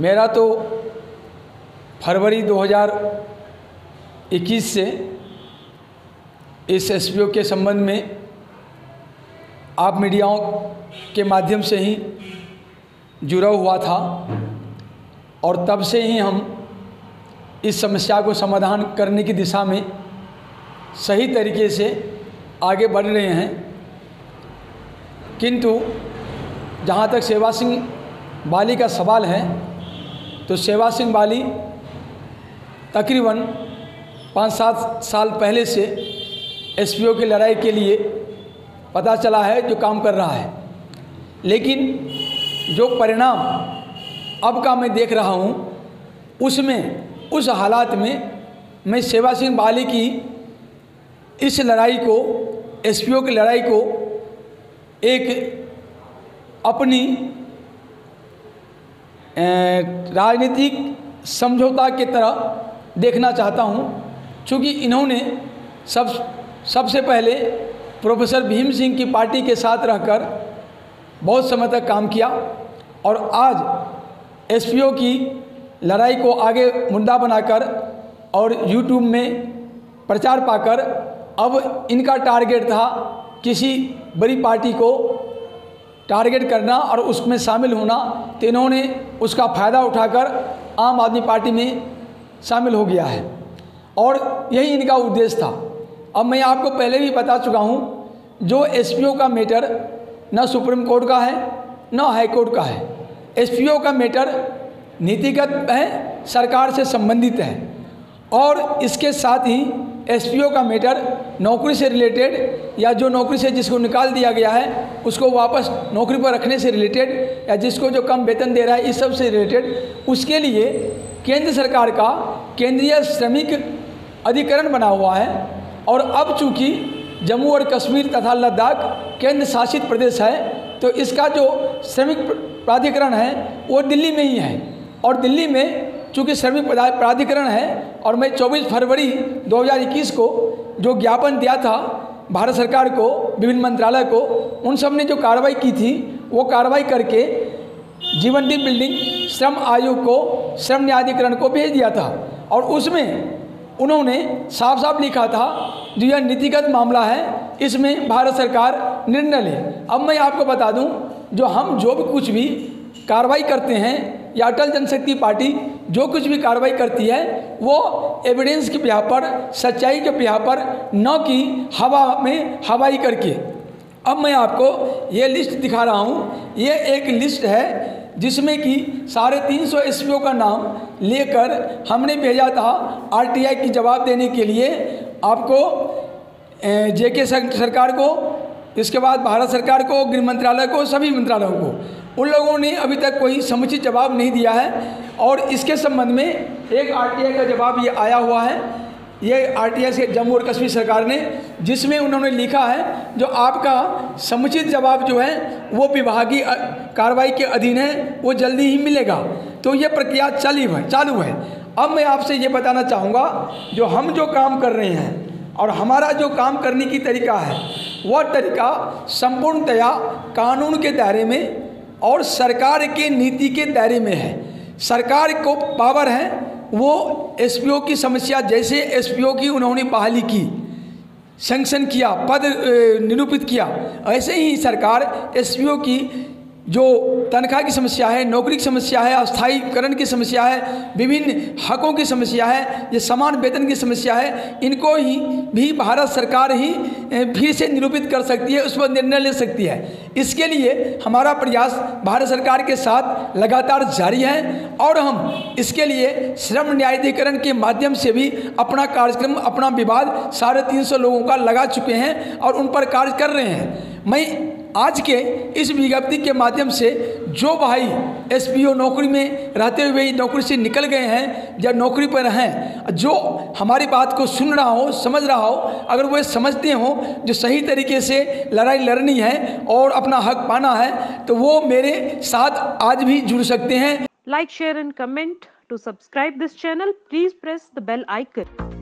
मेरा तो फरवरी 2021 से इस एसपीओ के संबंध में आप मीडियाओं के माध्यम से ही जुड़ा हुआ था और तब से ही हम इस समस्या को समाधान करने की दिशा में सही तरीके से आगे बढ़ रहे हैं। किंतु जहाँ तक सेवा सिंह बाली का सवाल है तो सेवा सिंह बाली तकरीबन 5-7 साल पहले से एसपीओ की लड़ाई के लिए पता चला है जो काम कर रहा है, लेकिन जो परिणाम अब का मैं देख रहा हूँ उसमें उस हालात में मैं सेवा सिंह बाली की इस लड़ाई को, एसपीओ की लड़ाई को एक अपनी राजनीतिक समझौता की तरह देखना चाहता हूँ, क्योंकि इन्होंने सबसे पहले प्रोफेसर भीम सिंह की पार्टी के साथ रहकर बहुत समय तक काम किया और आज एसपीओ की लड़ाई को आगे मुद्दा बनाकर और यूट्यूब में प्रचार पाकर अब इनका टारगेट था किसी बड़ी पार्टी को टारगेट करना और उसमें शामिल होना, तो इन्होंने उसका फ़ायदा उठाकर आम आदमी पार्टी में शामिल हो गया है और यही इनका उद्देश्य था। अब मैं आपको पहले भी बता चुका हूँ, जो एसपीओ का मैटर न सुप्रीम कोर्ट का है न हाई कोर्ट का है। एसपीओ का मैटर नीतिगत है, सरकार से संबंधित है और इसके साथ ही एसपीओ का मैटर नौकरी से रिलेटेड या जो नौकरी से जिसको निकाल दिया गया है उसको वापस नौकरी पर रखने से रिलेटेड या जिसको जो कम वेतन दे रहा है इस सब से रिलेटेड, उसके लिए केंद्र सरकार का केंद्रीय श्रमिक अधिकरण बना हुआ है। और अब चूंकि जम्मू और कश्मीर तथा लद्दाख केंद्र शासित प्रदेश है तो इसका जो श्रमिक प्राधिकरण है वो दिल्ली में ही है और दिल्ली में चूँकि श्रमिक प्राधिकरण है और मैं 24 फरवरी 2021 को जो ज्ञापन दिया था भारत सरकार को, विभिन्न मंत्रालय को, उन सब ने जो कार्रवाई की थी वो कार्रवाई करके जीवनदीप बिल्डिंग श्रम आयोग को, श्रम न्यायाधिकरण को भेज दिया था और उसमें उन्होंने साफ साफ लिखा था जो यह नीतिगत मामला है, इसमें भारत सरकार निर्णय ले। अब मैं आपको बता दूं, जो भी कुछ भी कार्रवाई करते हैं या अटल जनशक्ति पार्टी जो कुछ भी कार्रवाई करती है वो एविडेंस के बिहाफ पर, सच्चाई के बिहाफ पर, न कि हवा में हवाई करके। अब मैं आपको ये लिस्ट दिखा रहा हूँ, ये एक लिस्ट है जिसमें कि 350 एसपीओ का नाम लेकर हमने भेजा था आरटीआई की जवाब देने के लिए आपको, जेके सरकार को, इसके बाद भारत सरकार को, गृह मंत्रालय को, सभी मंत्रालयों को। उन लोगों ने अभी तक कोई समुचित जवाब नहीं दिया है और इसके संबंध में एक आरटीआई का जवाब ये आया हुआ है, ये आरटीआई से जम्मू और कश्मीर सरकार ने, जिसमें उन्होंने लिखा है जो आपका समुचित जवाब जो है वो विभागीय कार्रवाई के अधीन है, वो जल्दी ही मिलेगा। तो ये प्रक्रिया चालू है। अब मैं आपसे ये बताना चाहूँगा, जो हम जो काम कर रहे हैं और हमारा जो काम करने की तरीका है वह तरीका संपूर्णतया कानून के दायरे में और सरकार के नीति के दायरे में है। सरकार को पावर है, वो एसपीओ की समस्या, जैसे एसपीओ की उन्होंने बहाली की, सैंक्शन किया, पद निरूपित किया, ऐसे ही सरकार एसपीओ की जो तनख्वाह की समस्या है, नौकरी की समस्या है, अस्थायीकरण की समस्या है, विभिन्न हकों की समस्या है, ये समान वेतन की समस्या है, इनको ही भी भारत सरकार ही फिर से निरूपित कर सकती है, उस पर निर्णय ले सकती है। इसके लिए हमारा प्रयास भारत सरकार के साथ लगातार जारी है और हम इसके लिए श्रम न्यायाधिकरण के माध्यम से भी अपना कार्यक्रम, अपना विवाद 350 लोगों का लगा चुके हैं और उन पर कार्य कर रहे हैं। मैं आज के इस विज्ञप्ति के माध्यम से जो भाई एसपीओ नौकरी में रहते हुए नौकरी से निकल गए हैं या नौकरी पर हैं, जो हमारी बात को सुन रहा हो, समझ रहा हो, अगर वो समझते हो जो सही तरीके से लड़ाई लड़नी है और अपना हक पाना है तो वो मेरे साथ आज भी जुड़ सकते हैं। Like, share and comment. To subscribe this channel, please press the bell icon.